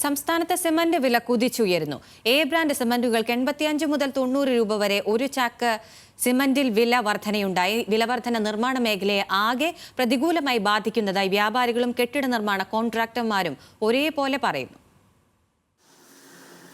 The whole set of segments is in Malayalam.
സംസ്ഥാനത്തെ സിമന്റ് വില കുതിച്ചുയരുന്നു. എ ബ്രാൻഡ് സിമന്റുകൾക്ക് 85 മുതൽ 90 രൂപ വരെ ഒരു ചാക്ക് സിമന്റിൽ വില വർധനയുണ്ടായി. വിലവർധന നിർമ്മാണ മേഖലയെ ആകെ പ്രതികൂലമായി ബാധിക്കുന്നതായി വ്യാപാരികളും കെട്ടിട നിർമ്മാണ കോൺട്രാക്ടർമാരും ഒരേപോലെ പറയുന്നു.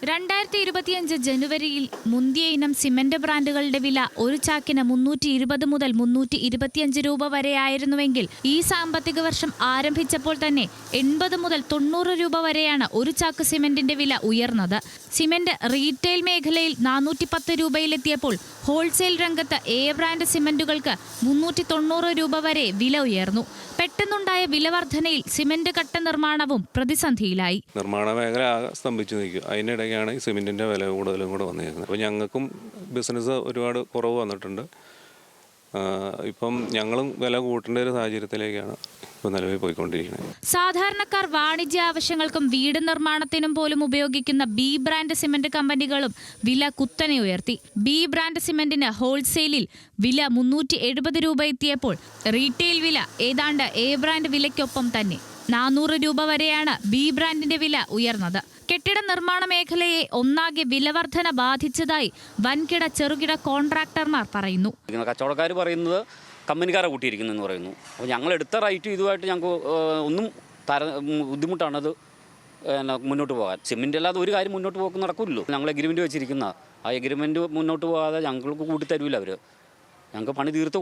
2025 ജനുവരിയിൽ മുന്തിയ ഇനം സിമന്റ് ബ്രാൻഡുകളുടെ വില ഒരു ചാക്കിന് 320 മുതൽ 325 രൂപ വരെയായിരുന്നുവെങ്കിൽ ഈ സാമ്പത്തിക വർഷം ആരംഭിച്ചപ്പോൾ തന്നെ 80 മുതൽ 90 രൂപ വരെയാണ് ഒരു ചാക്ക് സിമന്റിന്റെ വില ഉയർന്നത്. സിമന്റ് റീറ്റെയിൽ മേഖലയിൽ 410 രൂപയിലെത്തിയപ്പോൾ ഹോൾസെയിൽ രംഗത്ത് എ ബ്രാൻഡ് സിമന്റുകൾക്ക് 390 രൂപ വരെ വില ഉയർന്നു. പെട്ടെന്നുണ്ടായ വിലവർധനയിൽ സിമന്റ് കട്ട നിർമ്മാണവും പ്രതിസന്ധിയിലായി. നിർമ്മാണ മേഖല സ്തംഭിച്ചു നിൽക്കും. അതിനിടയ്ക്കാണ് ഈ സിമെന്റിന്റെ വില കൂടുതലും കൂടെ വന്നിരിക്കുന്നത്. അപ്പോൾ ഞങ്ങൾക്കും ബിസിനസ് ഒരുപാട് കുറവ് വന്നിട്ടുണ്ട്. ഇപ്പം ഞങ്ങളും വില കൂട്ടേണ്ട ഒരു സാഹചര്യത്തിലേക്കാണ് ഇപ്പോൾ നിലവിൽ പോയിക്കൊണ്ടിരിക്കുന്നത്. സാധാരണക്കാർ വാണിജ്യ ആവശ്യങ്ങൾക്കും വീട് നിർമ്മാണത്തിനും പോലും ഉപയോഗിക്കുന്ന ബി ബ്രാൻഡ് സിമന്റ് കമ്പനികളും വില കുത്തനെ ഉയർത്തി. ബി ബ്രാൻഡ് സിമന്റിന് ഹോൾസെയിലിൽ വില 370 രൂപ എത്തിയപ്പോൾ റീറ്റെയിൽ വില ഏതാണ്ട് എ ബ്രാൻഡ് വിലയ്ക്കൊപ്പം തന്നെ 400 രൂപ വരെയാണ് ബി ബ്രാൻഡിന്റെ വില ഉയർന്നത്. കെട്ടിട നിർമ്മാണ മേഖലയെ ഒന്നാകെ വിലവർധന ബാധിച്ചതായി വൻകിട ചെറുകിട കോൺട്രാക്ടർമാർ പറയുന്നു. കച്ചവടക്കാർ പറയുന്നത് കമ്പനിക്കാരെ കൂട്ടിയിരിക്കുന്നു എന്ന് പറയുന്നു. അപ്പോൾ ഞങ്ങൾ എടുത്ത റൈറ്റ് ഇതുമായിട്ട് ഞങ്ങൾക്ക് ഒന്നും ബുദ്ധിമുട്ടാണത് മുന്നോട്ട് പോകാൻ. സിമെൻ്റ് അല്ലാതെ ഒരു കാര്യം മുന്നോട്ട് പോക്ക് നടക്കില്ലല്ലോ. ഞങ്ങൾ എഗ്രിമെൻറ്റ് വെച്ചിരിക്കുന്ന ആ എഗ്രിമെൻറ്റ് മുന്നോട്ട് പോകാതെ ഞങ്ങൾക്ക് കൂട്ടിത്തരൂല അവർ. ഞങ്ങൾക്ക് പണി തീർത്ത്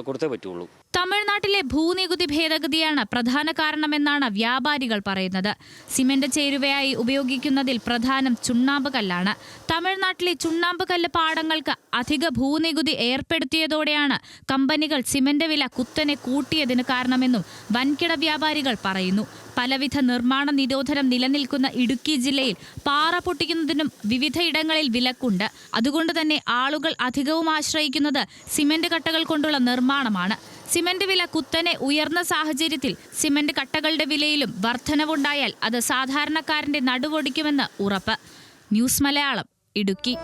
കൊടുത്തേ പറ്റുള്ളൂ. തമിഴ്നാട്ടിലെ ഭൂനികുതി ഭേദഗതിയാണ് പ്രധാന കാരണമെന്നാണ് വ്യാപാരികൾ പറയുന്നത്. സിമന്റ് ചേരുവയായി ഉപയോഗിക്കുന്നതിൽ പ്രധാനം ചുണ്ണാമ്പ് കല്ലാണ്. തമിഴ്നാട്ടിലെ ചുണ്ണാമ്പ് കല്ല് പാടങ്ങൾക്ക് അധിക ഭൂനികുതി ഏർപ്പെടുത്തിയതോടെയാണ് കമ്പനികൾ സിമന്റ് വില കുത്തനെ കൂട്ടിയതിന് കാരണമെന്നും വൻകിട വ്യാപാരികൾ പറയുന്നു. പലവിധ നിർമ്മാണ നിരോധനം നിലനിൽക്കുന്ന ഇടുക്കി ജില്ലയിൽ പാറ പൊട്ടിക്കുന്നതിനും വിവിധയിടങ്ങളിൽ വിലക്കുണ്ട്. അതുകൊണ്ട് തന്നെ ആളുകൾ അധികവും ആശ്രയിക്കുന്നത് സിമന്റ് കട്ടകൾ കൊണ്ടുള്ള നിർമ്മാണമാണ്. സിമന്റ് വില കുത്തനെ ഉയർന്ന സാഹചര്യത്തിൽ സിമന്റ് കട്ടകളുടെ വിലയിലും വർധനവുണ്ടായാൽ അത് സാധാരണക്കാരന്റെ നടുവൊടിക്കുമെന്ന് ഉറപ്പ്. ന്യൂസ് മലയാളം, ഇടുക്കി.